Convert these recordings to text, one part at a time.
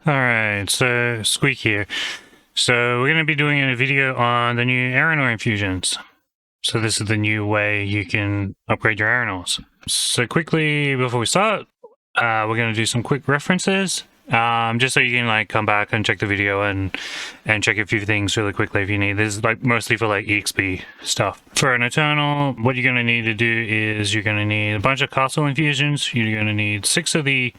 Alright, so Squeak here. So we're going to be doing a video on the new erenor infusions. So this is the new way you can upgrade your erenors. So quickly, before we start, we're going to do some quick references. Just so you can like come back and check the video and check a few things really quickly if you need. This is like mostly for like EXP stuff. For an Eternal, what you're going to need to do is you're going to need a bunch of castle infusions. You're going to need 6 of the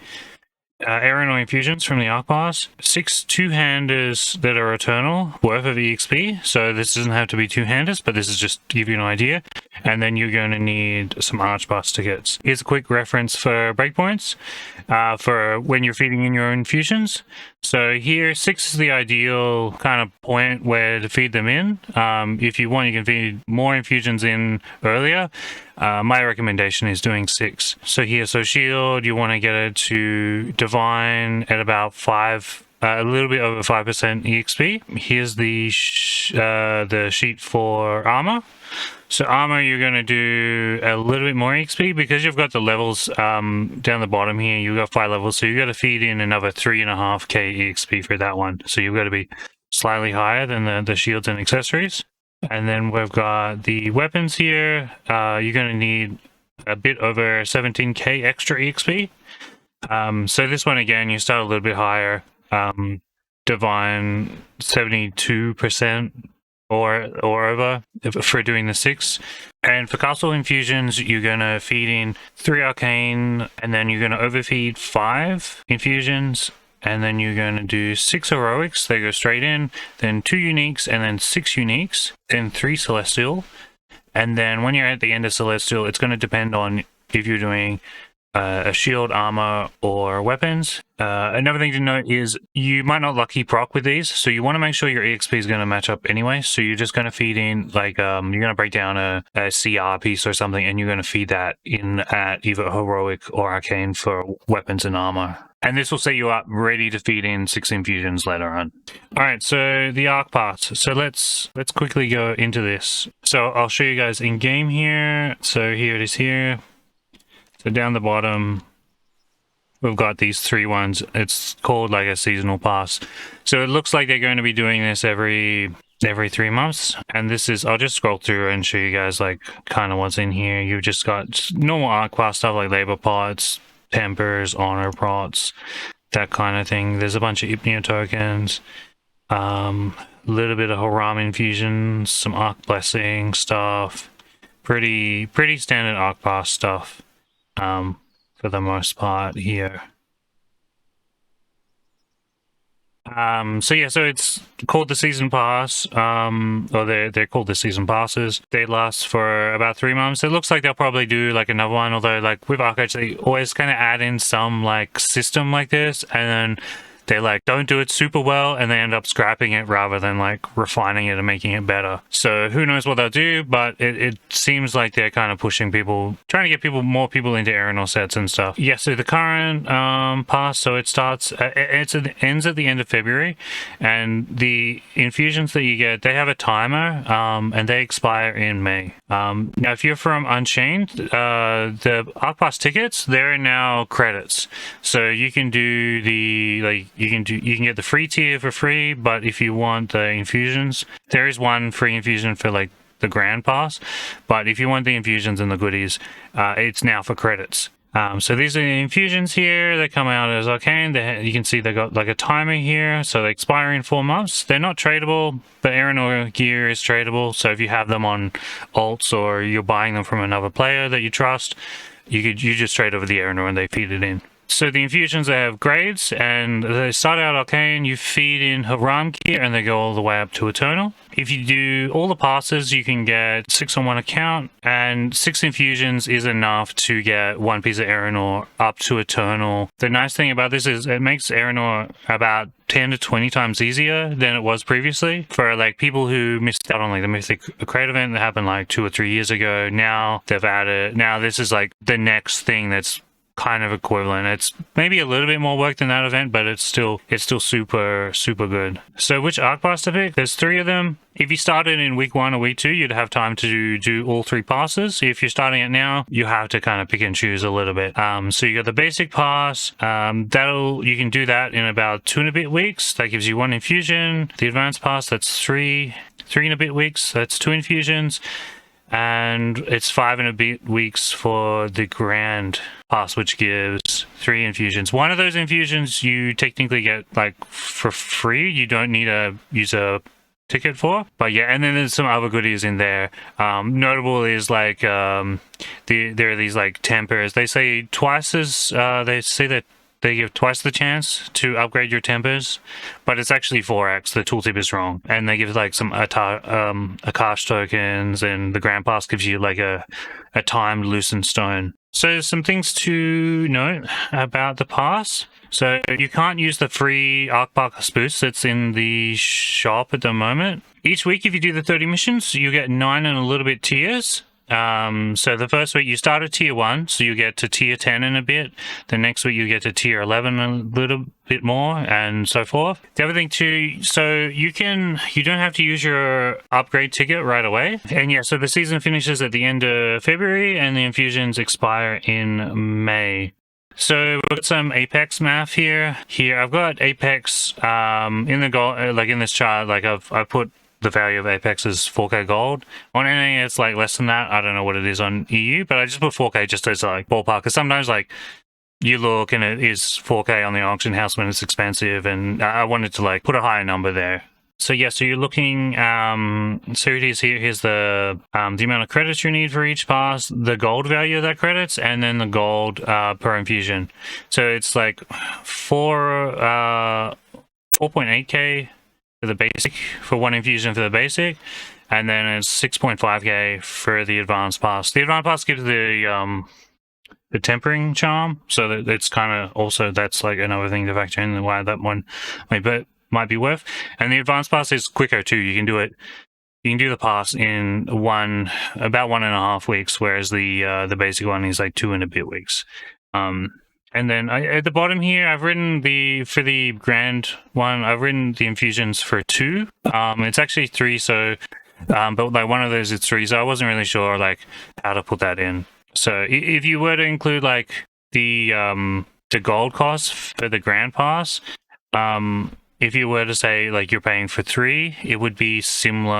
erenor infusions from the archepass, 6 two-handers that are eternal worth of EXP. So this doesn't have to be two-handers, but this is just to give you an idea. And then you're going to need some archepass tickets. Here's a quick reference for breakpoints for when you're feeding in your infusions. So here, 6 is the ideal kind of point where to feed them in. If you want, you can feed more infusions in earlier. My recommendation is doing 6. So here, so shield, you want to get it to divine at about 5, a little bit over 5% EXP. Here's the sheet for armor. So armor, you're going to do a little bit more EXP because you've got the levels down the bottom here. You've got 5 levels, so you've got to feed in another 3.5k EXP for that one. So you've got to be slightly higher than the shields and accessories. And then we've got the weapons here. You're going to need a bit over 17k extra EXP. So this one, again, you start a little bit higher. Divine 72% or over for doing the 6. And for castle infusions, you're going to feed in 3 arcane, and then you're going to overfeed 5 infusions. And then you're going to do 6 heroics, they go straight in, then 2 uniques, and then 6 uniques, then 3 celestial. And then when you're at the end of celestial, it's going to depend on if you're doing a shield, armor, or weapons. Another thing to note is you might not lucky proc with these, so you want to make sure your EXP is going to match up anyway. So you're just going to feed in, like, you're going to break down a CR piece or something, and you're going to feed that in at either heroic or arcane for weapons and armor. And this will set you up ready to feed in 6 infusions later on. All right, so the archepass. So let's quickly go into this. So I'll show you guys in game here. So here it is here. So down the bottom, we've got these 3 ones. It's called like a seasonal pass. So it looks like they're going to be doing this every 3 months. And this is, I'll just scroll through and show you guys like kind of what's in here. You've just got normal archepass stuff like labor pots, tempers, honor pots, that kind of thing. There's a bunch of Hypnea tokens, little bit of Haram infusions, some Arc Blessing stuff, pretty standard archepass stuff for the most part here. So yeah, so it's called the season pass, or they're called the season passes. They last for about 3 months. It looks like they'll probably do like another one, although like with Archeage, they always kind of add in some like system like this, and then they like don't do it super well, and they end up scrapping it rather than like refining it and making it better. So who knows what they'll do, but it seems like they're kind of pushing people, trying to get more people into erenor sets and stuff. Yeah, so the current pass, so it starts, it ends at the end of February, and the infusions that you get, they have a timer, and they expire in May. Now if you're from Unchained, the archepass tickets, they're now credits, so you can do the like. You can get the free tier for free, but if you want the infusions, there is one free infusion for like the grand pass, but if you want the infusions and the goodies, it's now for credits. So these are the infusions here. They come out as arcane. You can see they got like a timer here, so they expire in 4 months. They're not tradable, but erenor gear is tradable. So if you have them on alts or you're buying them from another player that you trust, you just trade over the erenor and they feed it in. So the infusions, they have grades, and they start out arcane, you feed in Haram gear, and they go all the way up to Eternal. If you do all the passes, you can get 6 on one account, and 6 infusions is enough to get 1 piece of erenor up to Eternal. The nice thing about this is it makes erenor about 10 to 20 times easier than it was previously. For like people who missed out on like the Mythic Crate event that happened like 2 or 3 years ago, now they've added, now this is like the next thing that's kind of equivalent. It's maybe a little bit more work than that event, but it's still super good. So which arc pass to pick? There's 3 of them. If you started in week 1 or week 2, you'd have time to do all 3 passes. If you're starting it now, you have to kind of pick and choose a little bit. So you got the basic pass. You can do that in about 2 and a bit weeks. That gives you 1 infusion. The advanced pass, that's 3 and a bit weeks. That's 2 infusions. And it's 5 and a bit weeks for the grand pass, which gives 3 infusions. One of those infusions you technically get like for free. You don't need to use a ticket for, but yeah. And then there's some other goodies in there. Notable is like there are these like tempers. They say twice as they say that they give twice the chance to upgrade your tempers, but it's actually 4x. The tooltip is wrong, and they give like some Archeage tokens, and the Grand Pass gives you like a timed loosened stone. So some things to note about the pass. So you can't use the free archepass boost that's in the shop at the moment. Each week, if you do the 30 missions, you get 9 and a little bit tiers. So the first week you start at tier 1, so you get to tier 10 in a bit. The next week you get to tier 11 a little bit more, and so forth. The other thing too, so you don't have to use your upgrade ticket right away. And yeah, so the season finishes at the end of February, and the infusions expire in May. So we've got some Apex math here. Here I've got Apex in the gold, like in this chart, like I've put the value of Apex is 4K gold. On NA, it's like less than that. I don't know what it is on EU, but I just put 4K just as like ballpark. Because sometimes like you look and it is 4K on the auction house when it's expensive, and I wanted to like put a higher number there. So yeah, so you're looking, so it is here. Here's the amount of credits you need for each pass, the gold value of that credits, and then the gold per infusion. So it's like 4.8K for the basic, for 1 infusion for the basic, and then it's 6.5K for the advanced pass. The advanced pass gives the tempering charm, so that it's kind of also, that's like another thing to factor in, why that one might be worth. And the advanced pass is quicker too. You can do the pass in about 1.5 weeks, whereas the basic one is like 2 and a bit weeks. And then at the bottom here, I've written for the grand one, I've written the infusions for 2. It's actually 3, so but like one of those is 3, so I wasn't really sure like how to put that in. So if you were to include like the gold cost for the grand pass, if you were to say like you're paying for 3, it would be similar.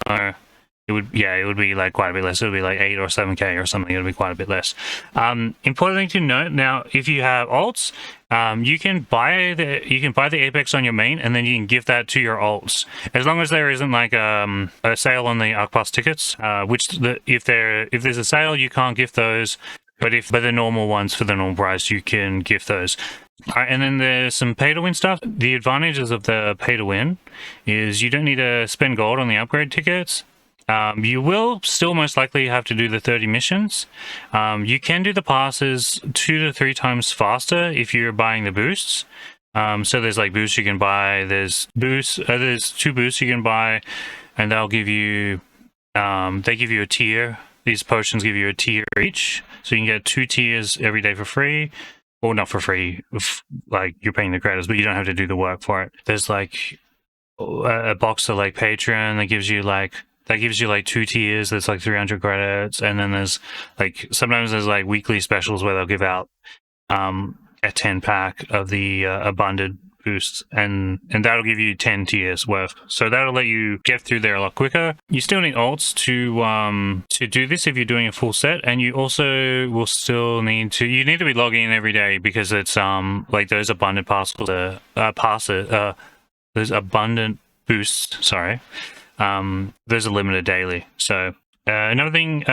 It would be like quite a bit less. It would be like 8 or 7K or something. It would be quite a bit less. Important thing to note now, if you have alts, you can buy the Apex on your main, and then you can give that to your alts, as long as there isn't like a sale on the Archepass tickets. If there's a sale, you can't gift those. But the normal ones for the normal price, you can gift those. Alright, and then there's some pay to win stuff. The advantages of the pay to win is you don't need to spend gold on the upgrade tickets. You will still most likely have to do the 30 missions. You can do the passes 2 to 3 times faster if you're buying the boosts. So there's like boosts you can buy. There's 2 boosts you can buy, and they'll give you they give you a tier. These potions give you a tier each, so you can get 2 tiers every day for free. Or not for free, like you're paying the credits, but you don't have to do the work for it. There's like a box of like Patreon that gives you like 2 tiers. That's like 300 credits, and then there's like sometimes there's like weekly specials where they'll give out a 10 pack of the abundant boosts, and that'll give you 10 tiers worth. So that'll let you get through there a lot quicker. You still need alts to do this if you're doing a full set, and you also will still need to be logging in every day, because it's like those abundant those abundant boosts, sorry. Those are limited daily. So another thing,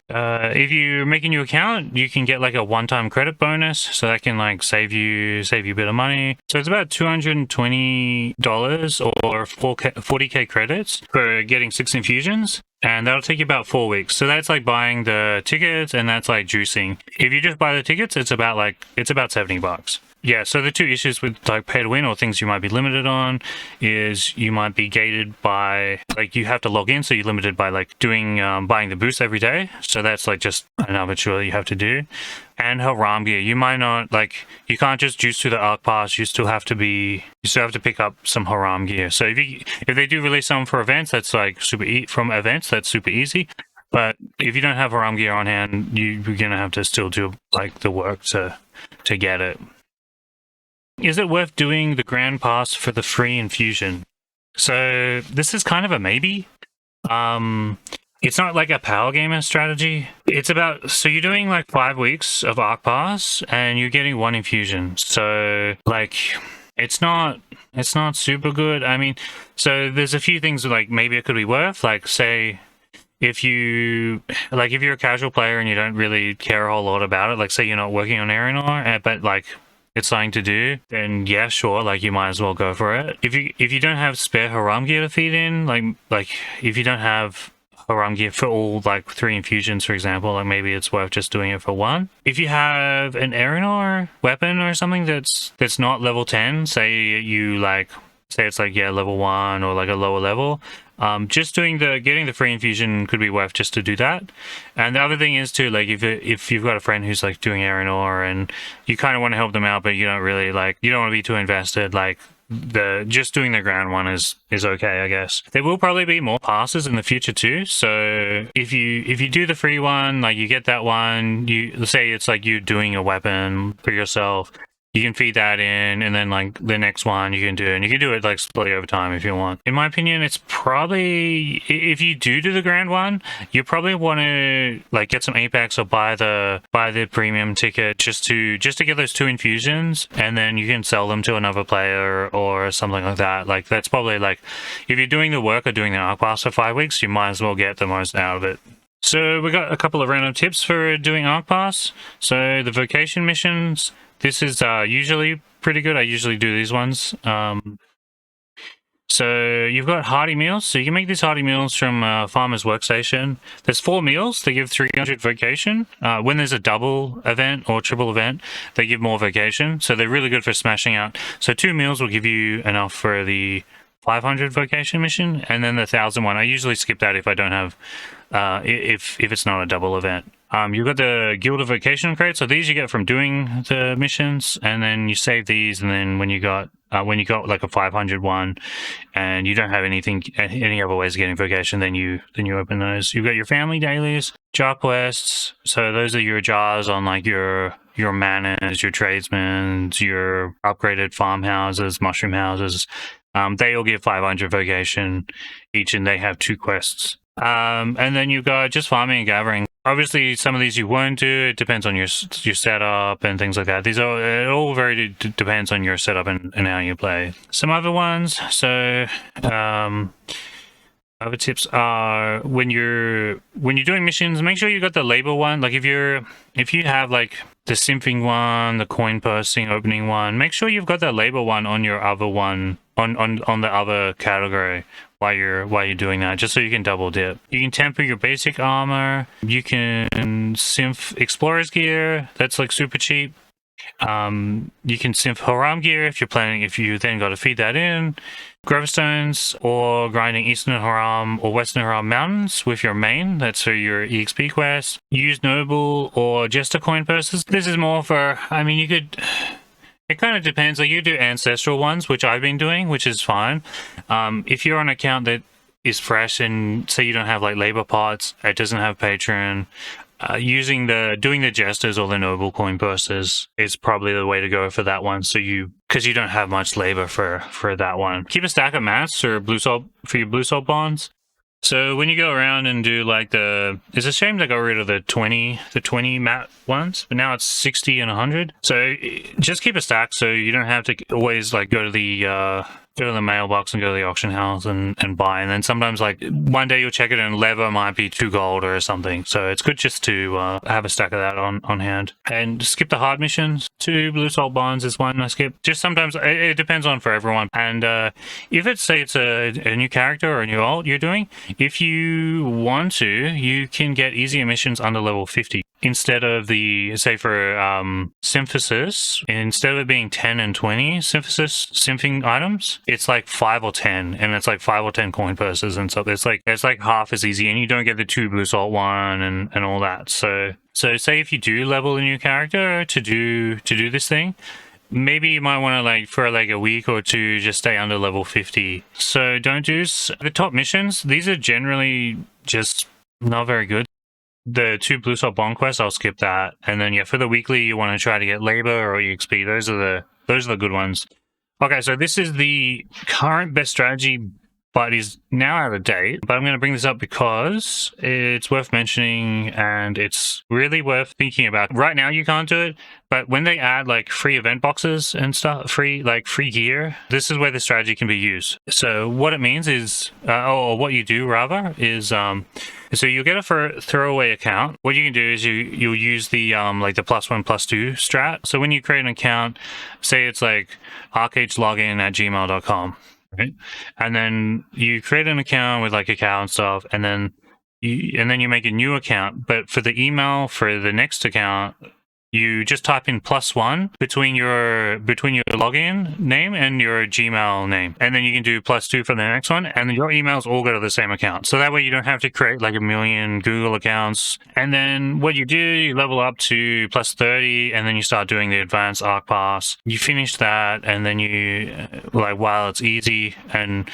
if you're making your account, you can get like a one-time credit bonus, so that can like save you a bit of money. So it's about $220 or 40k credits for getting 6 infusions, and that'll take you about 4 weeks. So that's like buying the tickets, and that's like juicing. If you just buy the tickets, it's about $70. yeah, so the two issues with like pay to win or things you might be limited on is you might be gated by like you have to log in, so you're limited by like doing buying the boost every day. So that's like just another chore you have to do. And Haram gear, you might not like you can't just juice to the archepass. You still have to pick up some Haram gear. So if they do release some for events, that's like from events, that's super easy. But if you don't have Haram gear on hand, you're gonna have to still do like the work to get it. Is it worth doing the Grand Pass for the free infusion? So this is kind of a maybe. It's not like a power gamer strategy. It's about, so you're doing like 5 weeks of archepass and you're getting 1 infusion. So like it's not super good. I mean, so there's a few things like maybe it could be worth, like say if you're a casual player and you don't really care a whole lot about it, like say you're not working on erenor, but like it's something to do, then yeah, sure, like you might as well go for it. If you don't have spare Haram gear to feed in, like if you don't have Haram gear for all like 3 infusions, for example, like maybe it's worth just doing it for 1. If you have an erenor weapon or something that's not level 10, say it's like level 1 or like a lower level, just getting the free infusion could be worth just to do that. And the other thing is too, like if you've got a friend who's like doing erenor and you kind of want to help them out, but you don't really you don't want to be too invested, like just doing the ground one is okay, I guess. There will probably be more passes in the future too. So if you do the free one, like you get that one, let's say it's like you doing a weapon for yourself, you can feed that in, and then like the next one you can do, and you can do it like slowly over time if you want. In my opinion, it's probably, if you do the grand one, you probably want to like get some Apex or buy the premium ticket just to get those 2 infusions, and then you can sell them to another player or something like that. Like that's probably like, if you're doing the work or doing the archepass for 5 weeks, you might as well get the most out of it. So we got a couple of random tips for doing archepass. So the vocation missions, this is usually pretty good. I usually do these ones. So you've got hearty meals. So you can make these hearty meals from Farmer's Workstation. There's 4 meals. They give 300 vocation. When there's a double event or triple event, they give more vocation. So they're really good for smashing out. So 2 meals will give you enough for the 500 vocation mission, and then the 1,000 one. I usually skip that if I don't have, if it's not a double event. You've got the Guild of Vocation crate. So these you get from doing the missions, and then you save these, and then when you got like a 500 one, and you don't have any other ways of getting vocation, then you open those. You've got your family dailies, jar quests. So those are your jars on like your manors, your tradesmen, your upgraded farmhouses, mushroom houses. They all give 500 vocation each, and they have 2 quests. And then you've got just farming and gathering. Obviously, some of these you won't do. It depends on your setup and things like that. It all very depends on your setup and how you play. Some other ones. So, other tips are when you're doing missions, make sure you got the label one. Like if you have like the simphing one, the coin pursing opening one, make sure you've got that label one on your other one on the other category while you're doing that, just so you can double dip. You can temper your basic armor. You can synth explorer's gear. That's like super cheap. You can synth Haram gear if you then got to feed that in. Gravestones or grinding Eastern Haram or Western Haram mountains with your main. That's for your EXP quest. Use noble or jester coin purses. This is more for, I mean, you could, it kind of depends. Like you do ancestral ones, which I've been doing, which is fine. If you're on an account that is fresh and say you don't have like labor pots, it doesn't have patron, doing the jesters or the noble coin purses is probably the way to go for that one. So because you don't have much labor for that one. Keep a stack of mats or blue salt for your blue salt bonds. So when you go around and do like it's a shame they got rid of the 20 mat ones, but now it's 60 and 100. So just keep a stack so you don't have to always like go to the mailbox and go to the auction house and buy. And then sometimes like one day you'll check it and leather might be 2 gold or something. So it's good just to have a stack of that on hand. And skip the hard missions. 2 blue salt bonds is one I skip. Just sometimes it depends on for everyone. And if it's a new character or a new alt you're doing, if you want to, you can get easier missions under level 50. instead of the, say for synthesis, instead of it being 10 and 20 synthing items, it's like 5 or 10, and it's like 5 or 10 coin purses and stuff. It's like half as easy, and you don't get the 2 blue salt one and all that. So say if you do level a new character to do this thing, maybe you might want to, like, for like a week or two, just stay under level 50. So don't do the top missions. These are generally just not very good. The 2 blue salt bond quests, I'll skip that. And then yeah, for the weekly, you want to try to get labor or EXP. Those are the good ones. Okay, so this is the current best strategy, but is now out of date. But I'm going to bring this up because it's worth mentioning and it's really worth thinking about. Right now you can't do it, but when they add like free event boxes and stuff, free gear, this is where the strategy can be used. So what it means is, or what you do rather, is so you'll get a throwaway account. What you can do is you'll use the like the +1/+2 strat. So when you create an account, say it's like archeagelogin@gmail.com. Right, and then you create an account with like account stuff, and then you make a new account. But for the email for the next account, you just type in +1 between your login name and your Gmail name, and then you can do +2 for the next one, and your emails all go to the same account. So that way you don't have to create like a million Google accounts. And then what you do, you level up to +30, and then you start doing the advanced archepass. You finish that, and then you like, while it's easy and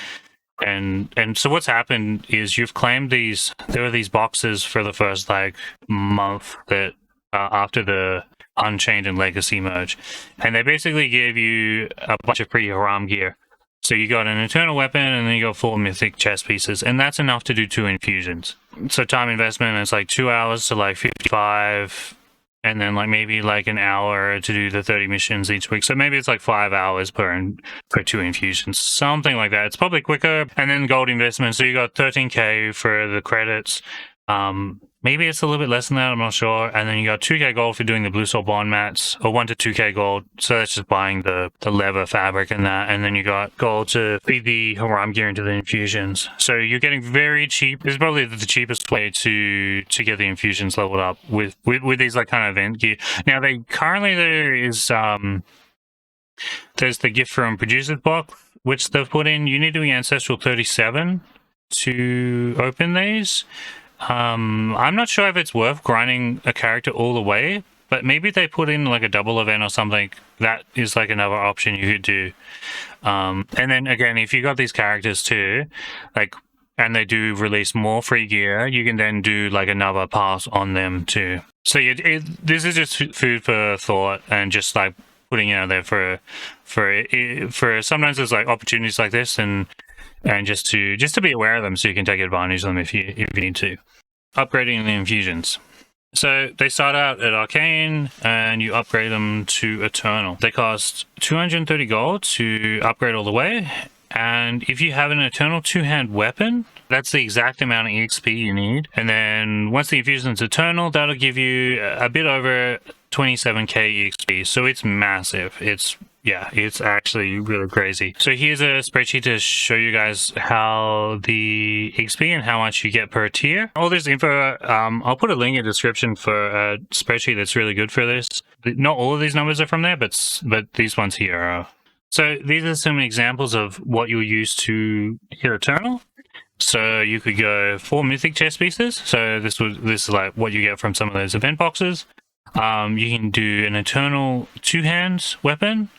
so what's happened is you've claimed there are these boxes for the first like month that after the Unchained and Legacy merge, and they basically give you a bunch of free Haram gear. So you got an Eternal Weapon, and then you got 4 Mythic chest pieces, and that's enough to do 2 infusions. So time investment is like 2 hours to like 55, and then like maybe like an hour to do the 30 missions each week. So maybe it's like 5 hours per 2 infusions, something like that. It's probably quicker. And then gold investment, so you got 13k for the credits. Maybe it's a little bit less than that, I'm not sure. And then you got 2k gold for doing the blue salt bond mats, or 1 to 2k gold. So that's just buying the leather fabric and that. And then you got gold to feed the Haram gear into the infusions. So you're getting very cheap. This is probably the cheapest way to get the infusions leveled up with these like kind of event gear. Now there is there's the gift from Producer's Box, which they've put in. You need to be Ancestral 37 to open these. I'm not sure if it's worth grinding a character all the way, but maybe they put in like a double event or something. That is like another option you could do. And then again, if you got these characters too, like, and they do release more free gear, you can then do like another pass on them too. So this is just food for thought, and just like putting it out there for sometimes there's like opportunities like this, and just to be aware of them, so you can take advantage of them if you need to. Upgrading the infusions. So they start out at Arcane, and you upgrade them to Eternal. They cost 230 gold to upgrade all the way, and if you have an Eternal 2-hand weapon, that's the exact amount of EXP you need. And then once the infusion's Eternal, that'll give you a bit over 27k EXP. So it's massive. It's actually really crazy. So here's a spreadsheet to show you guys how the XP and how much you get per tier. All this info, I'll put a link in the description for a spreadsheet that's really good for this. Not all of these numbers are from there, but these ones here are. So these are some examples of what you'll use to hit Eternal. So you could go 4 Mythic chest pieces. So this is like what you get from some of those event boxes. You can do an Eternal 2-hand weapon.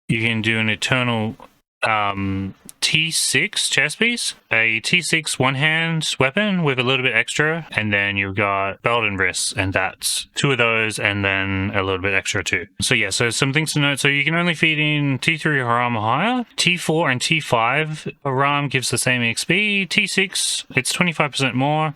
You can do an Eternal T6 chest piece, a T6 1-hand weapon with a little bit extra, and then you've got belt and wrists, and that's 2 of those, and then a little bit extra too. So yeah, so some things to note. So you can only feed in T3 Haram or higher. T4 and T5 Haram gives the same XP. T6, it's 25% more.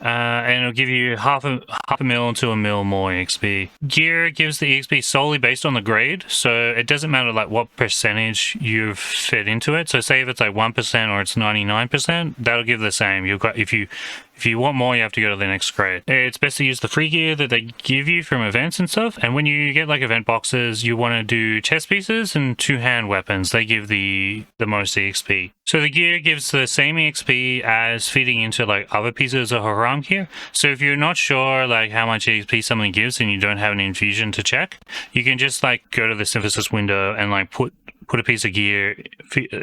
And it'll give you half a mil to a mil more XP. Gear gives the XP solely based on the grade, so it doesn't matter like what percentage you've fed into it. So say if it's like 1% or it's 99%, that'll give the same. You've got, if you If you want more, you have to go to the next grade. It's best to use the free gear that they give you from events and stuff. And when you get like event boxes, you want to do chest pieces and two-hand weapons. They give the most EXP. So the gear gives the same EXP as feeding into like other pieces of Haram gear. So if you're not sure like how much EXP something gives and you don't have an infusion to check, you can just like go to the synthesis window and like put a piece of gear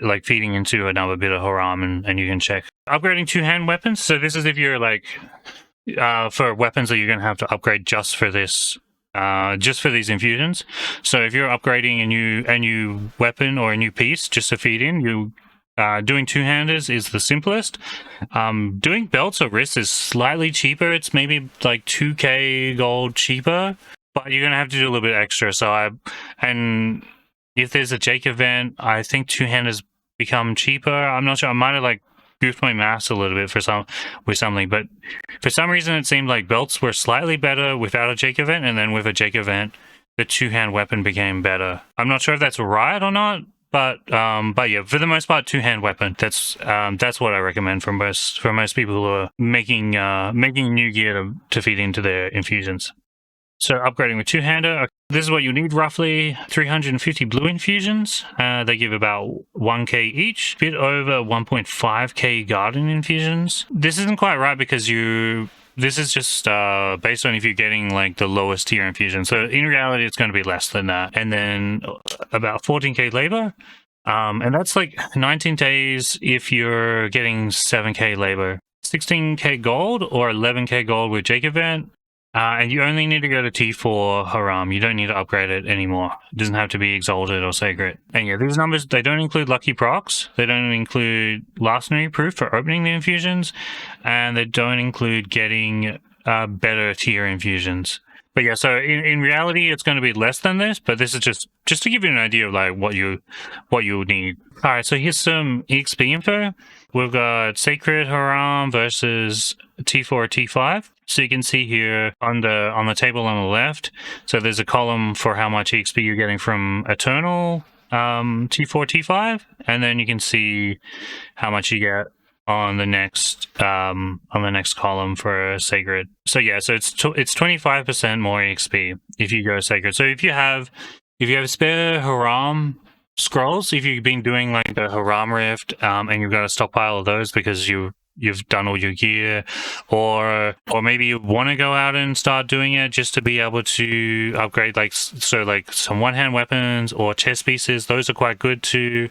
like feeding into another bit of Haram and you can check. Upgrading two-hand weapons. So this is if you're like for weapons that you're going to have to upgrade just for this just for these infusions. So if you're upgrading a new weapon or a new piece just to feed in, you doing two-handers is the simplest. Doing belts or wrists is slightly cheaper. It's maybe like 2k gold cheaper, but you're gonna have to do a little bit extra. And if there's a Jake event, I think two-handers become cheaper. I'm not sure. I might have like goofed my maths a little bit with something, but for some reason it seemed like belts were slightly better without a Jake event, and then with a Jake event, the two-hand weapon became better. I'm not sure if that's right or not, but yeah, for the most part, two-hand weapon. That's what I recommend for most people who are making new gear to feed into their infusions. So upgrading with two-hander, this is what you need roughly: 350 blue infusions. They give about 1k each, bit over 1.5k garden infusions. This isn't quite right because this is just based on if you're getting like the lowest tier infusion. So in reality, it's going to be less than that. And then about 14k labor. And that's like 19 days if you're getting 7k labor. 16k gold or 11k gold with Jake event. And you only need to go to T4 Haram. You don't need to upgrade it anymore. It doesn't have to be Exalted or Sacred. And yeah, these numbers, they don't include lucky procs. They don't include lasting proof for opening the infusions. And they don't include getting better tier infusions. But yeah, so in reality, it's going to be less than this. But this is just to give you an idea of like what you need. All right, so here's some EXP info. We've got Sacred Haram versus T4 T5. So you can see here on the table on the left, so there's a column for how much EXP you're getting from Eternal T4 T5, and then you can see how much you get on the next column for Sacred. So yeah, so it's 25% more EXP if you go Sacred. So if you have spare Haram scrolls, if you've been doing like the Haram Rift and you've got a stockpile of those because you've done all your gear, or maybe you want to go out and start doing it just to be able to upgrade like some one-hand weapons or chest pieces. Those are quite good to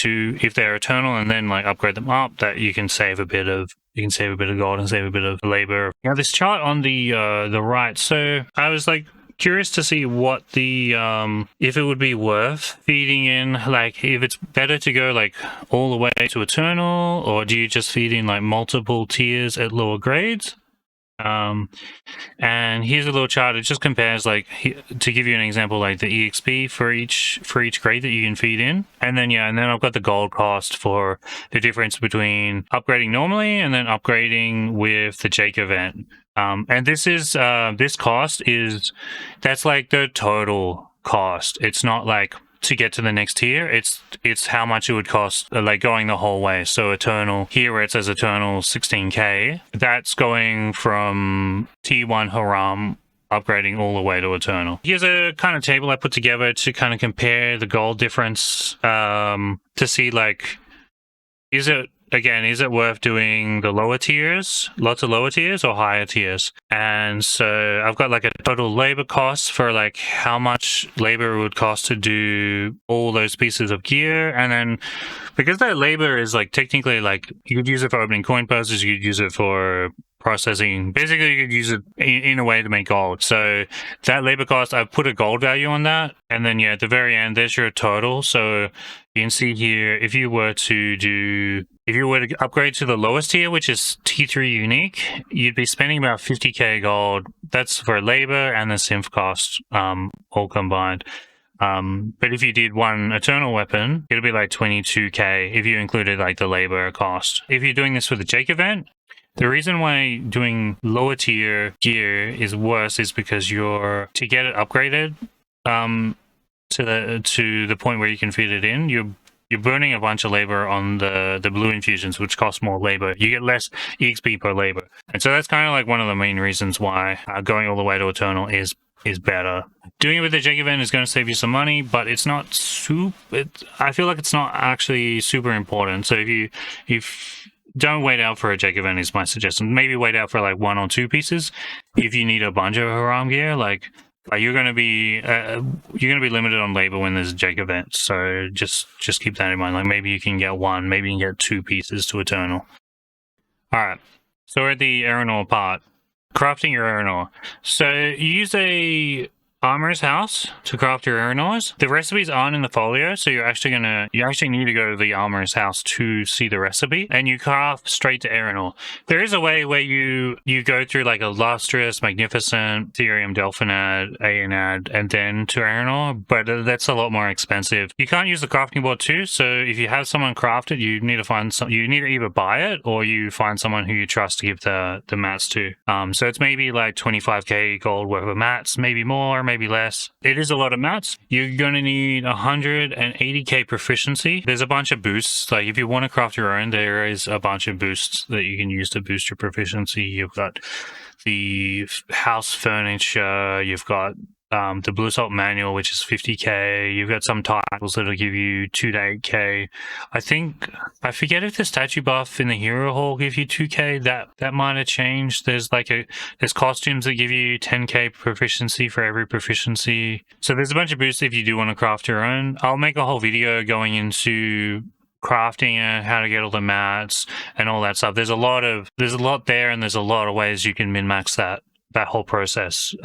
if they're eternal, and then like upgrade them up, that you can save a bit of gold and save a bit of labor. Now this chart on the right, so I was like curious to see what the if it would be worth feeding in, like if it's better to go like all the way to Eternal, or do you just feed in like multiple tiers at lower grades? And here's a little chart. It just compares like to give you an example, like the EXP for each grade that you can feed in, and then I've got the gold cost for the difference between upgrading normally and then upgrading with the Jake event. And this is this cost that's like the total cost. It's not like to get to the next tier, it's how much it would cost like going the whole way. So Eternal, here where it says Eternal 16k, that's going from T1 Haram upgrading all the way to Eternal. Here's a kind of table I put together to kind of compare the gold difference to see like, is it worth doing the lower tiers, lots of lower tiers, or higher tiers? And so I've got like a total labor cost for like how much labor it would cost to do all those pieces of gear. And then because that labor is like technically like you could use it for opening coin purses, you could use it for processing. Basically, you could use it in a way to make gold. So that labor cost, I've put a gold value on that. And then yeah, at the very end, there's your total. So you can see here, if you were to upgrade to the lowest tier, which is T3 unique, you'd be spending about 50k gold. That's for labor and the synth cost, all combined. But if you did one Eternal weapon, it'll be like 22k if you included like the labor cost. If you're doing this for the Jake event, the reason why doing lower tier gear is worse is because to get it upgraded to the point where you can fit it in, you're burning a bunch of labor on the blue infusions, which cost more labor. You get less EXP per labor. And so that's kind of like one of the main reasons why going all the way to Eternal is better. Doing it with the Jag event is going to save you some money, but it's not I feel like it's not actually super important. So if don't wait out for a Jag event is my suggestion. Maybe wait out for like 1 or 2 pieces. If you need a bunch of Haram gear, like you're going to be limited on labor when there's a Jag event. So just keep that in mind. Like maybe you can get 1, maybe you can get 2 pieces to Eternal. All right. So we're at the erenor part. Crafting your erenor. So you use a armorer's house to craft your erenors. The recipes aren't in the folio, so you actually need to go to the armorer's house to see the recipe, and you craft straight to erenor. There is a way where you go through like a lustrous, magnificent, therium, delphinad, aenad, and then to erenor, but that's a lot more expensive. You can't use the crafting board too, so if you have someone craft it, you need to either buy it or you find someone who you trust to give the mats to. So it's maybe like 25k gold worth of mats, maybe more, maybe less. It is a lot of mats. You're going to need 180k proficiency. There's a bunch of boosts. Like if you want to craft your own, there is a bunch of boosts that you can use to boost your proficiency. You've got the house furniture. You've got the Blue Salt manual, which is 50k. You've got some titles that'll give you 2 to 8k. I forget if the statue buff in the hero hall give you 2k. That might have changed. There's costumes that give you 10k proficiency for every proficiency. So there's a bunch of boosts if you do want to craft your own. I'll make a whole video going into crafting it, how to get all the mats and all that stuff. There's a lot there, and there's a lot of ways you can min-max that whole process.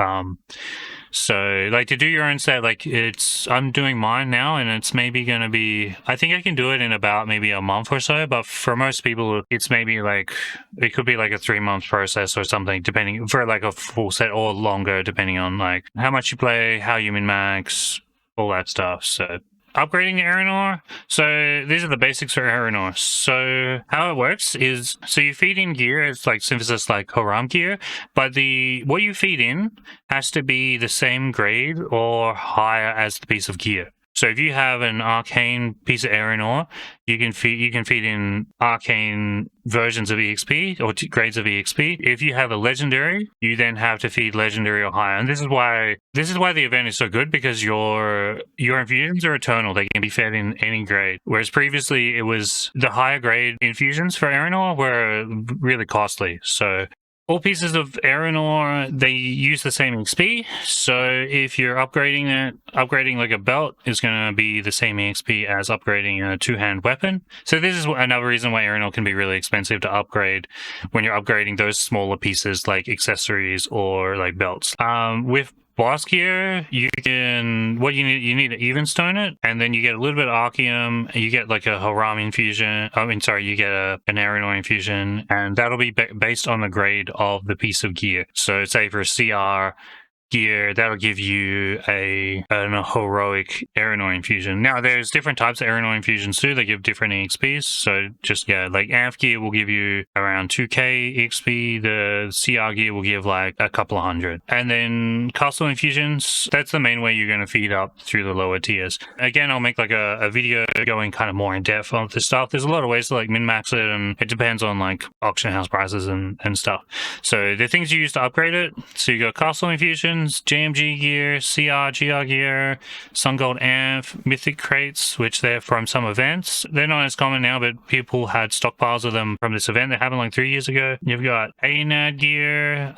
So like to do your own set, like I'm doing mine now, and it's maybe going to be, I think I can do it in about maybe a month or so, but for most people it's maybe like, it could be like a 3-month process or something, depending, for like a full set, or longer, depending on like how much you play, how you min-max, all that stuff. So upgrading the erenor. So these are the basics for erenor. So how it works is, so you feed in gear. It's like synthesis, like Haram gear, but what you feed in has to be the same grade or higher as the piece of gear. So if you have an arcane piece of erenor, you can feed in arcane versions of EXP or grades of EXP. If you have a legendary, you then have to feed legendary or higher. And this is why the event is so good, because your infusions are eternal. They can be fed in any grade. Whereas previously it was the higher grade infusions for erenor were really costly. So all pieces of erenor, they use the same XP, so if you're upgrading like a belt is going to be the same XP as upgrading a 2-hand weapon. So this is another reason why erenor can be really expensive to upgrade when you're upgrading those smaller pieces like accessories or like belts. With boss gear, you need to even stone it, and then you get a little bit of archeum, you get like a Haram infusion. You get an erenor infusion, and that'll be based on the grade of the piece of gear. So say for CR gear, that'll give you a heroic erenor infusion. Now there's different types of erenor infusions too. They give different EXPs. So like Amph gear will give you around 2k EXP. The CR gear will give like a couple of hundred. And then castle infusions, that's the main way you're going to feed up through the lower tiers. Again, I'll make like a video going kind of more in depth on this stuff. There's a lot of ways to like min-max it, and it depends on like auction house prices and stuff. So the things you use to upgrade it, so you got castle infusions, JMG gear, CR, GR gear, Sun Gold Amph, Mythic crates, which they're from some events. They're not as common now, but people had stockpiles of them from this event that happened like 3 years ago. You've got ANAD gear.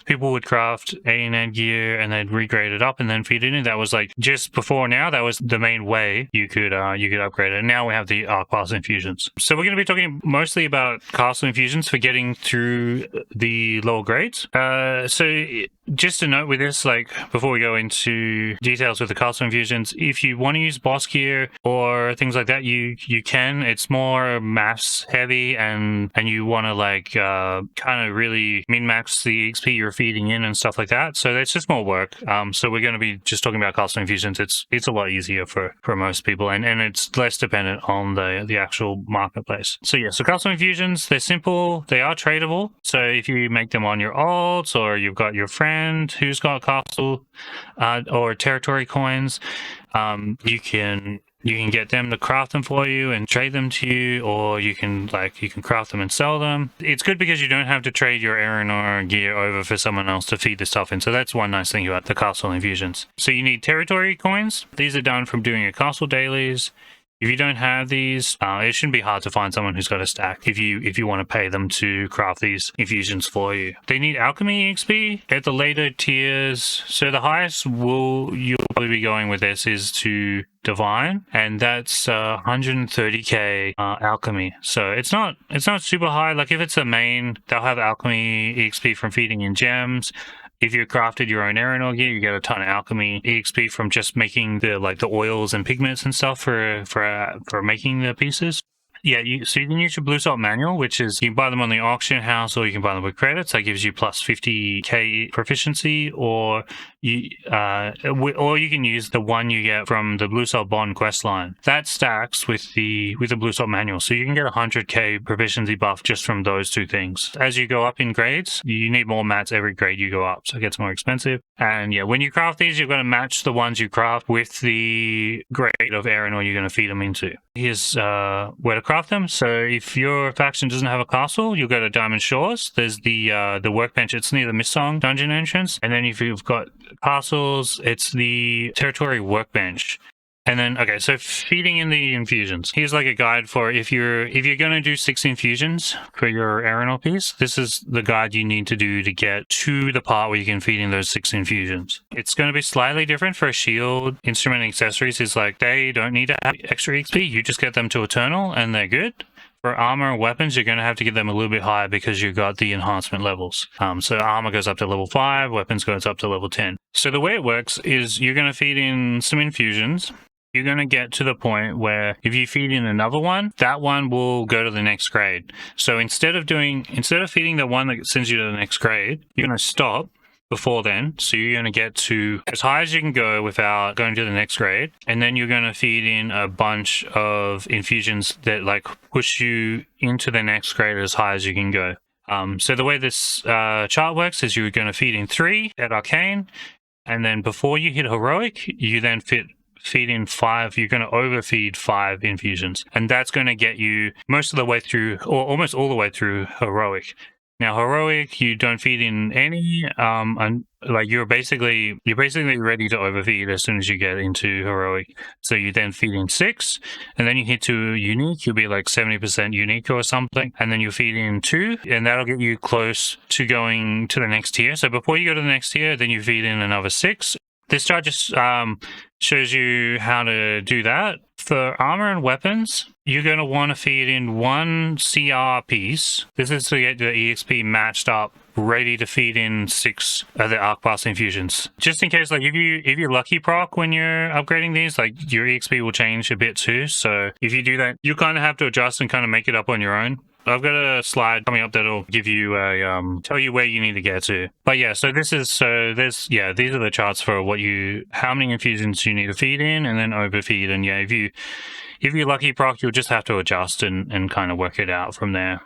People would craft ANAD gear and they'd regrade it up and then feed it in. That was like just before now, that was the main way you could upgrade it. And now we have the archepass infusions. So we're going to be talking mostly about castle infusions for getting through the lower grades. So just a note with this, like before we go into details with the castle infusions, if you want to use boss gear or things like that, you can. It's more mass heavy, and you want to like kind of really min-max the XP you're feeding in and stuff like that. So it's just more work. So we're going to be just talking about castle infusions. It's a lot easier for most people, and it's less dependent on the actual marketplace. So yeah, so castle infusions, they're simple, they are tradable. So if you make them on your alts, or you've got your friend who's got castle or territory coins, you can You can get them to craft them for you and trade them to you, or you can craft them and sell them. It's good because you don't have to trade your erenor gear over for someone else to feed the stuff in. So that's one nice thing about the castle infusions. So you need territory coins. These are done from doing your castle dailies. If you don't have these, it shouldn't be hard to find someone who's got a stack if you want to pay them to craft these infusions for you. They need alchemy XP at the later tiers. So the highest you'll probably be going with this is to divine, and that's 130k alchemy. So it's not super high. Like if it's a main, they'll have alchemy XP from feeding in gems. If you crafted your own erenor gear, you get a ton of alchemy EXP from just making the oils and pigments and stuff for making the pieces. Yeah, so you can use your blue salt manual, which is you can buy them on the auction house, or you can buy them with credits. That gives you plus 50k proficiency, or you can use the one you get from the blue salt bond quest line. That stacks with the blue salt manual, so you can get 100k proficiency buff just from those two things. As you go up in grades, you need more mats every grade you go up, so it gets more expensive. And yeah, when you craft these, you're going to match the ones you craft with the grade of erenor you're going to feed them into. Here's where to craft them. So if your faction doesn't have a castle, you'll go to Diamond Shores. There's the workbench. It's near the Mistsong dungeon entrance. And then if you've got castles, it's the territory workbench. And then, okay, so feeding in the infusions. Here's like a guide for if you're going to do 6 infusions for your erenor piece, this is the guide you need to do to get to the part where you can feed in those 6 infusions. It's going to be slightly different for a shield, instrument, and accessories. It's like they don't need to have extra XP. You just get them to Eternal and they're good. For armor and weapons, you're going to have to get them a little bit higher because you've got the enhancement levels. So armor goes up to level 5, weapons goes up to level 10. So the way it works is you're going to feed in some infusions. You're going to get to the point where if you feed in another one, that one will go to the next grade. So instead of feeding the one that sends you to the next grade, you're going to stop before then. So you're going to get to as high as you can go without going to the next grade. And then you're going to feed in a bunch of infusions that push you into the next grade as high as you can go. So the way this chart works is you're going to feed in 3 at Arcane. And then before you hit Heroic, you then feed in 5. You're going to overfeed 5 infusions, and that's going to get you most of the way through, or almost all the way through Heroic. Now Heroic, you don't feed in any, and you're basically ready to overfeed as soon as you get into Heroic. So you then feed in 6, and then you hit to Unique. You'll be 70% Unique or something, and then you feed in 2, and that'll get you close to going to the next tier. So before you go to the next tier, then you feed in another 6. This chart just shows you how to do that. For armor and weapons, you're going to want to feed in 1 CR piece. This is to get the EXP matched up, ready to feed in 6 of the archepass infusions. Just in case, if you're lucky proc when you're upgrading these, your EXP will change a bit too. So if you do that, you kind of have to adjust and kind of make it up on your own. I've got a slide coming up that'll give you tell you where you need to get to. But yeah, these are the charts for how many infusions you need to feed in and then overfeed. And yeah, if you're lucky proc, you'll just have to adjust and kind of work it out from there.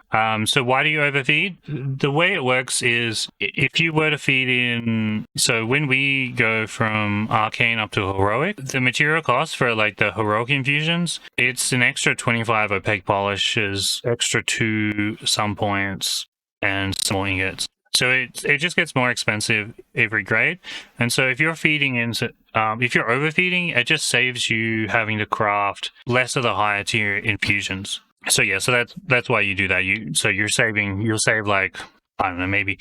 So why do you overfeed? The way it works is if you were to feed in, so when we go from Arcane up to Heroic, the material cost for the Heroic infusions, it's an extra 25 opaque polishes, extra 2 some points, and some more ingots. So it just gets more expensive every grade. And so if you're feeding into, if you're overfeeding, it just saves you having to craft less of the higher tier infusions. So yeah, so that's why you do that. You'll save I don't know, maybe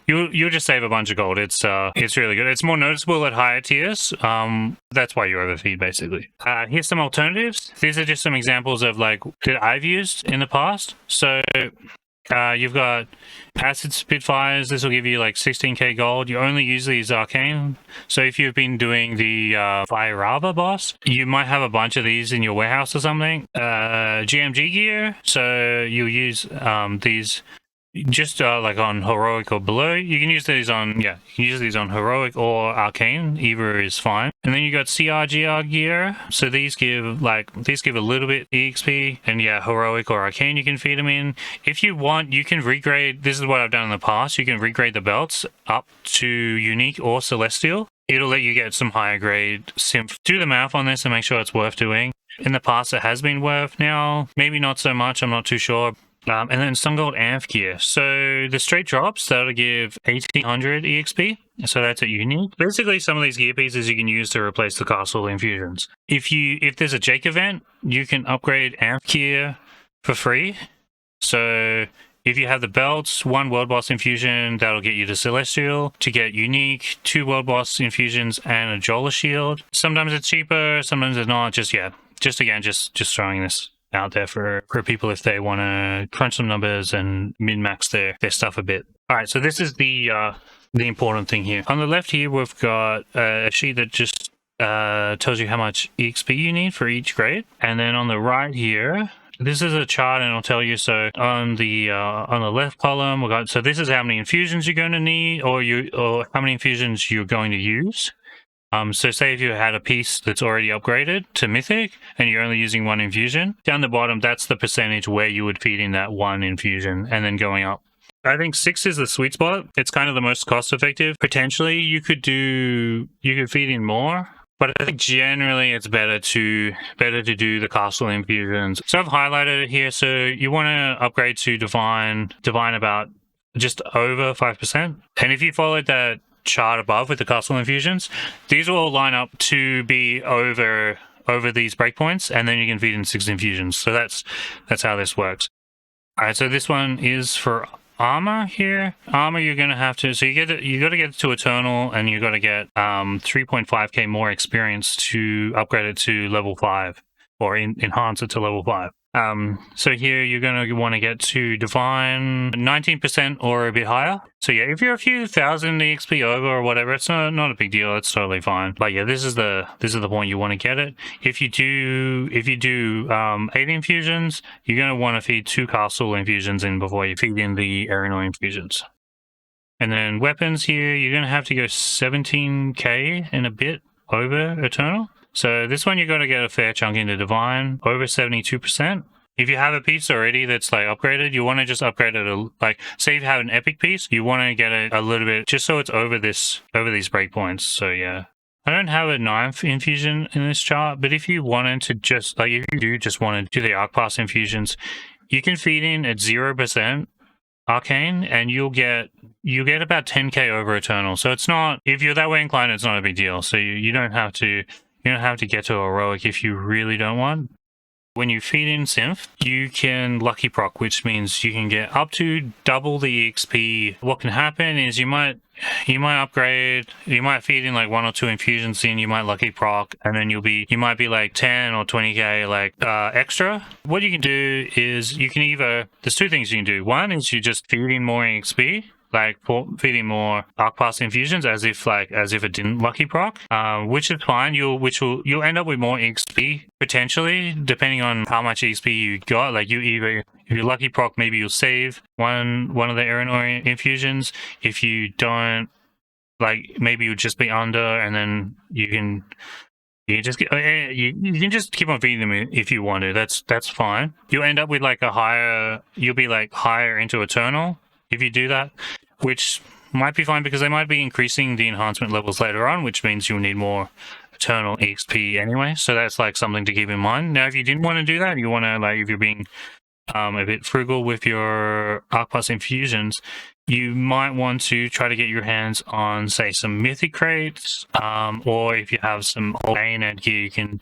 you'll just save a bunch of gold. It's really good. It's more noticeable at higher tiers. That's why you overfeed basically. Here's some alternatives. These are just some examples of that I've used in the past. So you've got Acid Spitfires. This will give you 16k gold. You only use these Arcane. So if you've been doing the Fire boss, you might have a bunch of these in your warehouse or something. GMG gear. So you'll use these just on Heroic or below. You can use these on Heroic or Arcane. Either is fine. And then you got CRGR gear. So these give a little bit EXP, and yeah, Heroic or Arcane you can feed them in. If you want, you can regrade. This is what I've done in the past. You can regrade the belts up to Unique or Celestial. it'll let you get some higher grade synth. Do the math on this and make sure it's worth doing. In the past, it has been worth. Now, maybe not so much. I'm not too sure. And then Sun Gold Amph gear. So the straight drops, that'll give 1800 EXP. So that's a unique. Basically, some of these gear pieces you can use to replace the castle infusions. If there's a Jake event, you can upgrade Amph gear for free. So if you have the belts, 1 world boss infusion, that'll get you to Celestial. To get unique, 2 world boss infusions and a Jola shield. Sometimes it's cheaper, sometimes it's not. Just throwing this out there for people if they want to crunch some numbers and min-max their stuff a bit. All right, so this is the important thing here. On the left here, we've got a sheet that just tells you how much EXP you need for each grade. And then on the right here, this is a chart, and I'll tell you. So on the left column, we got, so this is how many infusions you're going to need, or how many infusions you're going to use. So say if you had a piece that's already upgraded to Mythic and you're only using 1 infusion, down the bottom, that's the percentage where you would feed in that 1 infusion, and then going up. I think 6 is the sweet spot. It's kind of the most cost effective. Potentially you could feed in more, but I think generally it's better to do the castle infusions. So I've highlighted it here. So you want to upgrade to divine about just over 5%. And if you followed that chart above with the castle infusions, these will all line up to be over these breakpoints, and then you can feed in 6 infusions. So that's how this works. All right, so this one is for armor here. Armor, you're gonna have to, so you got to get to eternal, and you got to get 3.5k more experience to upgrade it to level 5 or enhance it to level 5. So here you're going to want to get to divine 19% or a bit higher. So yeah, if you're a few thousand EXP over or whatever, it's not a big deal. It's totally fine. But yeah, this is the point you want to get it. If you do 8 infusions, you're going to want to feed 2 castle infusions in before you feed in the erenor infusions. And then weapons here, you're going to have to go 17k and a bit over eternal. So this one, you're going to get a fair chunk into divine, over 72%. If you have a piece already that's like upgraded, you want to just upgrade it. Like, say you have an epic piece, you want to get it a little bit, just so it's over these breakpoints. So yeah. I don't have a 9th infusion in this chart, but if you wanted to just, like, if you do just want to do the archepass infusions, you can feed in at 0% arcane, and you get about 10k over eternal. So it's not, if you're that way inclined, it's not a big deal. So you don't have to get to heroic if you really don't want. When you feed in synth, you can lucky proc, which means you can get up to double the EXP. What can happen is you might upgrade, you might feed in like 1 or 2 infusions in, you might lucky proc, and then you might be like 10 or 20k like extra. What you can do is there's 2 things you can do. One is you just feed in more EXP, like feeding more archepass infusions as if it didn't lucky proc, which is fine. You'll end up with more XP potentially, depending on how much XP you got. Like if you lucky proc, maybe you'll save one of the erenor infusions. If you don't, like, maybe you'll just be under, and then you can just keep on feeding them if you want to. That's fine. You'll end up with like you'll be like higher into eternal if you do that, which might be fine because they might be increasing the enhancement levels later on, which means you'll need more eternal EXP anyway. So that's like something to keep in mind. Now, if you didn't want to do that, you want to, like, if you're being a bit frugal with your archepass infusions, you might want to try to get your hands on, say, some mythic crates, or if you have some old bayonet gear, you can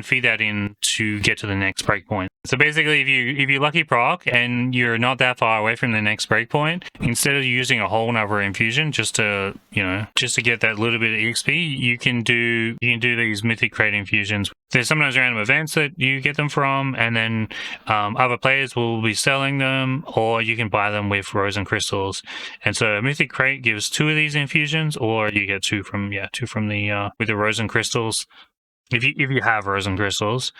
feed that in to get to the next breakpoint. So basically, if you lucky proc and you're not that far away from the next breakpoint, instead of using a whole nother infusion just to get that little bit of EXP, you can do these mythic crate infusions. There's sometimes random events that you get them from, and then other players will be selling them, or you can buy them with Rosen crystals. And so a mythic crate gives 2 of these infusions, or you get 2 from the with the Rosen crystals, if you have Rosen crystals.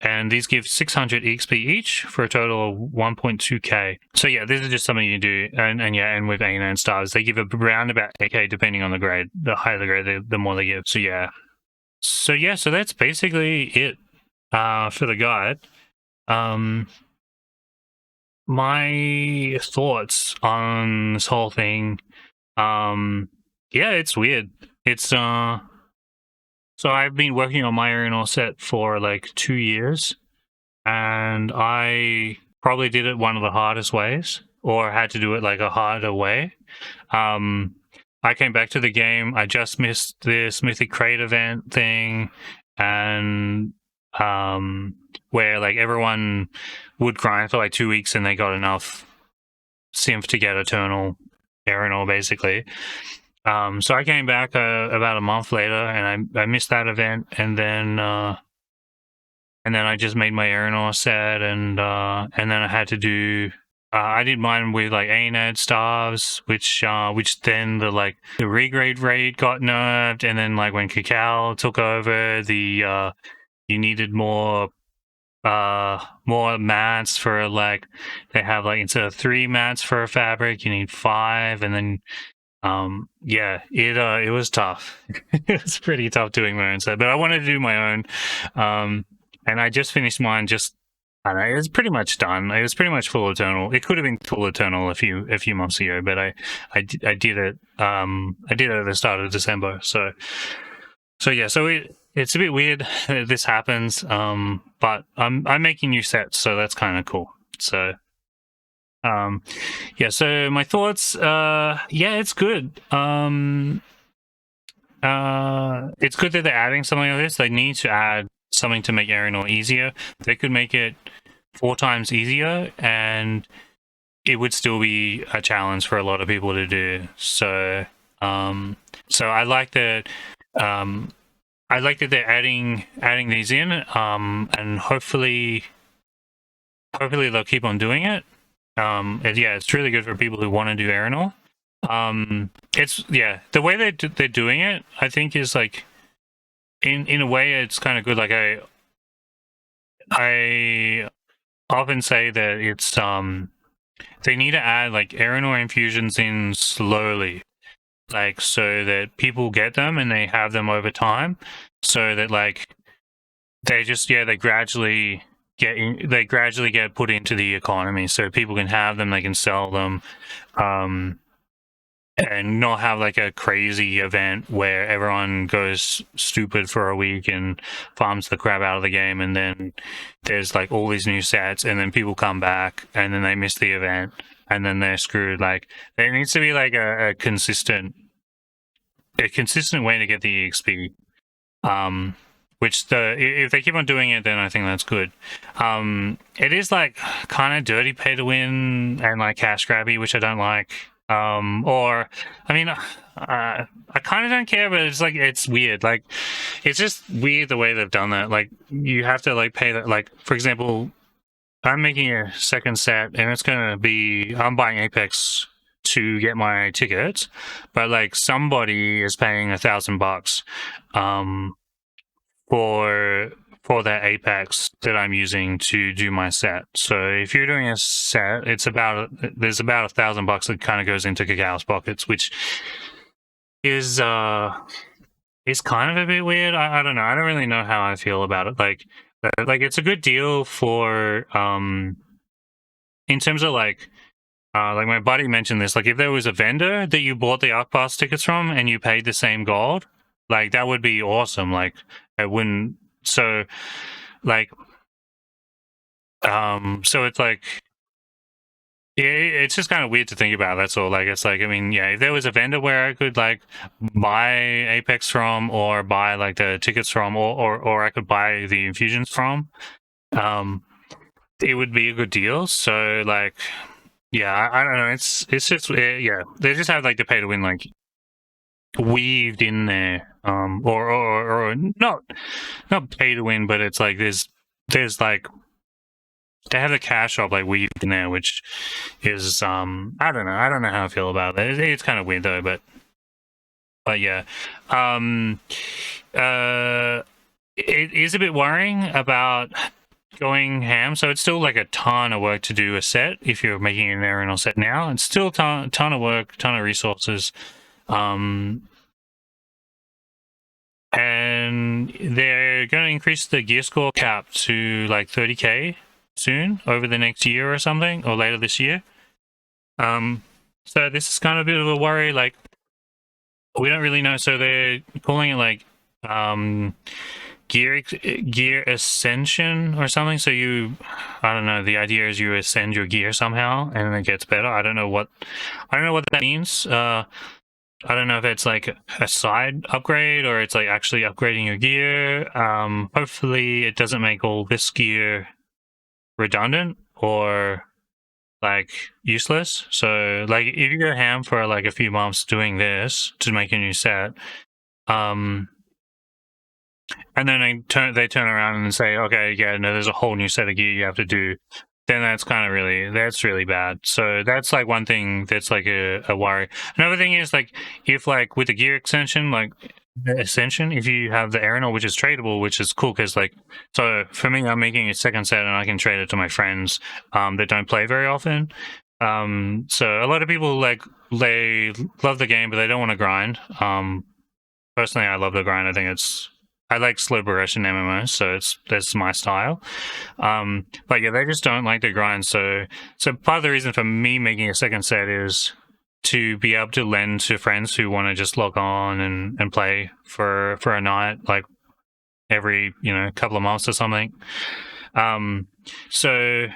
And these give 600 EXP each for a total of 1.2k. So yeah, this is just something you do. And with Aina and stars, they give around about 8k depending on the grade. The higher the grade, the more they give. So yeah. So that's basically it for the guide. My thoughts on this whole thing. Yeah, it's weird. It's so I've been working on my Erenor set for like 2 years, and I probably did it one of the hardest ways, or had to do it like a harder way. Um, I came back to the game. I just missed this Mythic Crate event thing, and where like everyone would grind for like 2 weeks and they got enough synth to get Eternal Erenor, basically. So I came back about a month later, and I missed that event, and then I just made my Erenor set, and then I had to do. I did mine with like ANAD stars, which then the regrade rate got nerfed, and then like when Cacao took over, the you needed more mats for like, they have like, instead of 3 mats for a fabric, you need 5, and then yeah, it was tough. It was pretty tough doing my own set, but I wanted to do my own. And I just finished mine. I don't know, it was pretty much done. It was pretty much full Eternal. It could have been full Eternal a few months ago, but I did it. I did it at the start of December. So yeah. So it's a bit weird that this happens. But I'm making new sets, so that's kind of cool. So yeah. So my thoughts. Yeah, it's good. It's good that they're adding something like this. They need to add something to make Erenor easier. They could make it 4 times easier, and it would still be a challenge for a lot of people to do. So, I like that. I like that they're adding these in, and hopefully they'll keep on doing it. Yeah, it's really good for people who want to do Erenor. It's the way they're doing it, I think, is like, in a way, it's kind of good. Like I often say that it's they need to add like Erenor infusions in slowly, like, so that people get them and they have them over time, so that like they gradually get put into the economy, so people can have them, they can sell them, and not have like a crazy event where everyone goes stupid for a week and farms the crap out of the game, and then there's like all these new sets, and then people come back and then they miss the event and then they're screwed. Like, there needs to be like a consistent way to get the EXP. Which if they keep on doing it, then I think that's good. It is like kind of dirty pay to win and like cash grabby, which I don't like. Or, I mean, I kind of don't care, but it's like, it's weird. Like, it's just weird the way they've done that. Like, you have to like pay that. Like, for example, I'm making a second set, and it's gonna be, I'm buying Apex to get my tickets, but like somebody is paying $1,000 for that Apex that I'm using to do my set. So if you're doing a set, there's about $1,000 that kind of goes into Cacao's pockets, which is kind of a bit weird. I don't know. I don't really know how I feel about it. Like it's a good deal for in terms of like my buddy mentioned this. Like, if there was a vendor that you bought the archepass tickets from and you paid the same gold, like, that would be awesome. Like, it wouldn't. So, like, so it's like, it's just kind of weird to think about. That's all. Like, it's like, I mean, yeah, if there was a vendor where I could like buy Apex from, or buy like the tickets from, or I could buy the infusions from, it would be a good deal. So, like, yeah, I don't know. It's just, yeah, they just have like the pay to win like weaved in there, or not pay to win, but it's like there's like, they have the cash shop like weaved in there, which is I don't know how I feel about it. It's kind of weird though, but yeah, it is a bit worrying about going ham. So it's still like a ton of work to do a set if you're making an Erenor set now. It's still a ton of work, ton of resources. And they're going to increase the gear score cap to like 30k soon, over the next year or something, or later this year. So this is kind of a bit of a worry. Like, We don't really know. So they're calling it like gear ascension or something. So I don't know. The idea is you ascend your gear somehow, and it gets better. I don't know what that means. I don't know if it's like a side upgrade or it's like actually upgrading your gear. Hopefully, it doesn't make all this gear redundant or like useless. So like if you go ham for like a few months doing this to make a new set, and then they turn around and say, okay, yeah, no, there's a whole new set of gear you have to do. Then that's really bad. So that's like one thing that's like a worry. Another thing is like if like with the gear extension, like Ascension, if you have the Erenor, which is tradable, which is cool because like, so for me, I'm making a second set and I can trade it to my friends that don't play very often. So a lot of people like they love the game, but they don't want to grind. Personally, I love the grind. I like slow progression MMOs, so that's my style. But yeah, they just don't like the grind. So part of the reason for me making a second set is to be able to lend to friends who want to just log on and play for a night, like every couple of months or something. So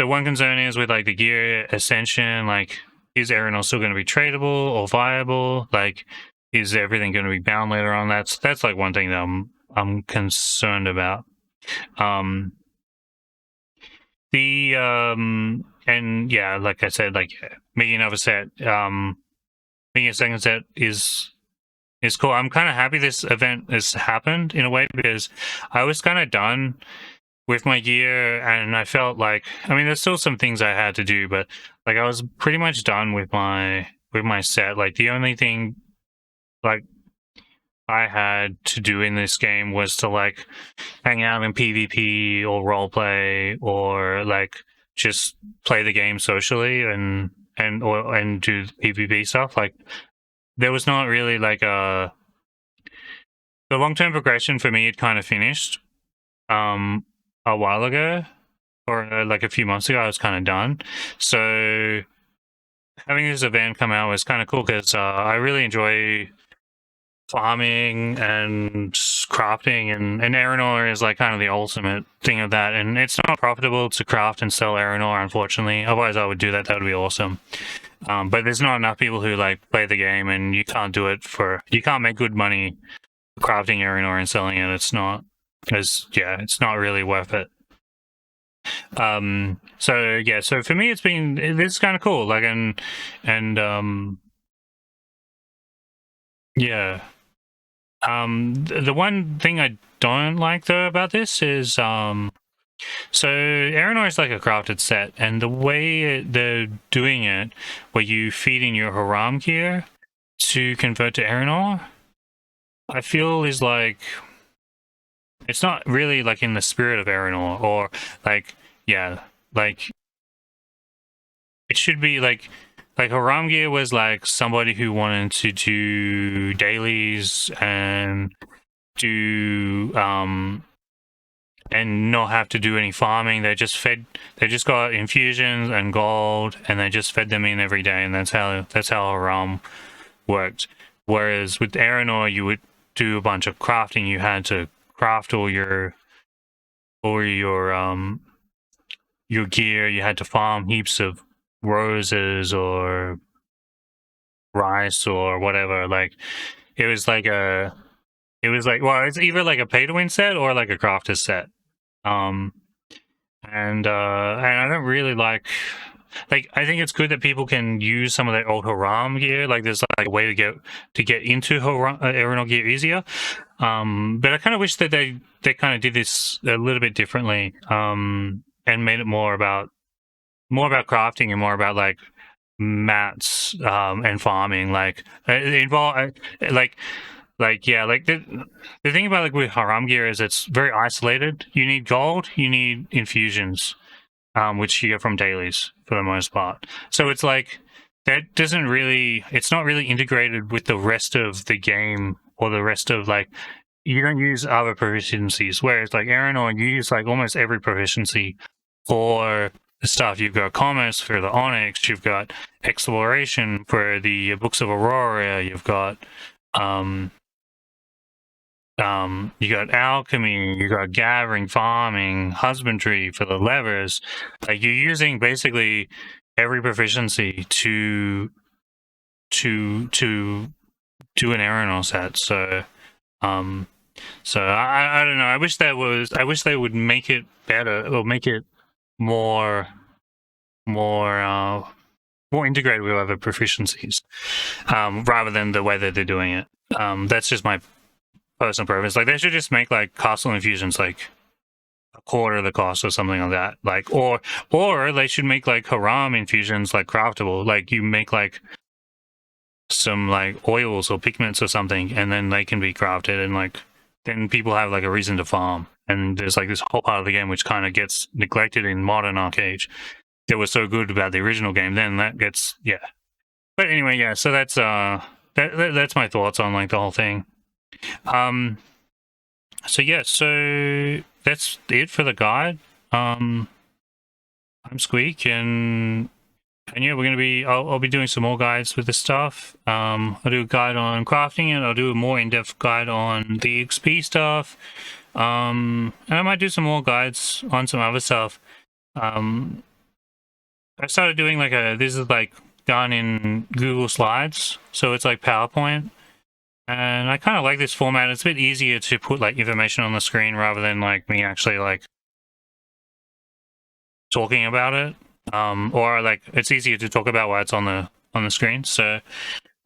one concern is with like the gear ascension, like is Erenor still going to be tradable or viable? Like, is everything going to be bound later on? That's like one thing that I'm concerned about. And yeah, like I said, like making another set, making a second set is cool. I'm kind of happy this event has happened in a way because I was kind of done with my gear and I felt like, I mean, there's still some things I had to do, but like I was pretty much done with my set. Like the only thing like I had to do in this game was to like hang out in PvP or roleplay or like just play the game socially and do PvP stuff. Like there was not really like the long-term progression for me had kind of finished a while ago or like a few months ago. I was kind of done. So having this event come out was kind of cool because I really enjoy farming and crafting, and Erenor is like kind of the ultimate thing of that. And it's not profitable to craft and sell Erenor, unfortunately. Otherwise, I would do that. That would be awesome. But there's not enough people who like play the game, and you can't do it you can't make good money crafting Erenor and selling it. It's not really worth it. So yeah, so for me, this is kind of cool. Like yeah. The one thing I don't like though about this is so Erenor is like a crafted set, and the way they're doing it, where you feed in your Haram gear to convert to Erenor, I feel is like it's not really like in the spirit of Erenor, or like like it should be like Haram gear was like somebody who wanted to do dailies and do and not have to do any farming. They just got infusions and gold and they just fed them in every day, and that's how Haram worked. Whereas with Erenor, you would do a bunch of crafting. You had to craft all your gear. You had to farm heaps of roses or rice or whatever. Like it was like it's either like a pay to win set or like a crafter set. And I don't really like I think it's good that people can use some of their old Haram gear. Like there's like a way to get into Erenor gear easier. But I kind of wish that they kind of did this a little bit differently. And made it more about crafting and more about like mats and farming. Like the thing about like with Haram gear is it's very isolated. You need gold, you need infusions, which you get from dailies for the most part. So it's like that it's not really integrated with the rest of the game or the rest of like you don't use other proficiencies. Whereas like Erenor, you use like almost every proficiency for stuff. You've got commerce for the onyx. You've got exploration for the books of Aurora. You've got you got alchemy, you got gathering, farming, husbandry for the levers. Like you're using basically every proficiency to do an erenor set. So I don't know. I wish they would make it better or make it more integrated with other proficiencies, rather than the way that they're doing it. That's just my personal preference. Like they should just make like castle infusions like a quarter of the cost or something like that. Like or they should make like haram infusions like craftable. Like you make like some like oils or pigments or something, and then they can be crafted, and like then people have like a reason to farm. And there's like this whole part of the game which kind of gets neglected in modern Archeage. That was so good about the original game. Then that gets But anyway, yeah. So that's that's my thoughts on like the whole thing. So yeah, so that's it for the guide. I'm Squeak, and yeah, we're gonna be. I'll be doing some more guides with this stuff. I'll do a guide on crafting it. I'll do a more in-depth guide on the XP stuff. And I might do some more guides on some other stuff. I started doing like this is like done in Google Slides, so it's like PowerPoint. And I kind of like this format. It's a bit easier to put like information on the screen rather than like me actually like talking about it. Or like it's easier to talk about while it's on the screen. So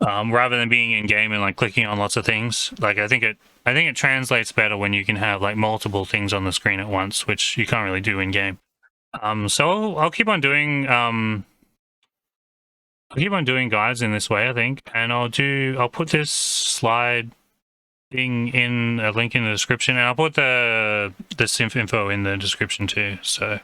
rather than being in game and like clicking on lots of things, like I think it translates better when you can have like multiple things on the screen at once, which you can't really do in game. So I'll keep on doing guides in this way, I think, and I'll put this slide thing in a link in the description, and I'll put the synth info in the description too. So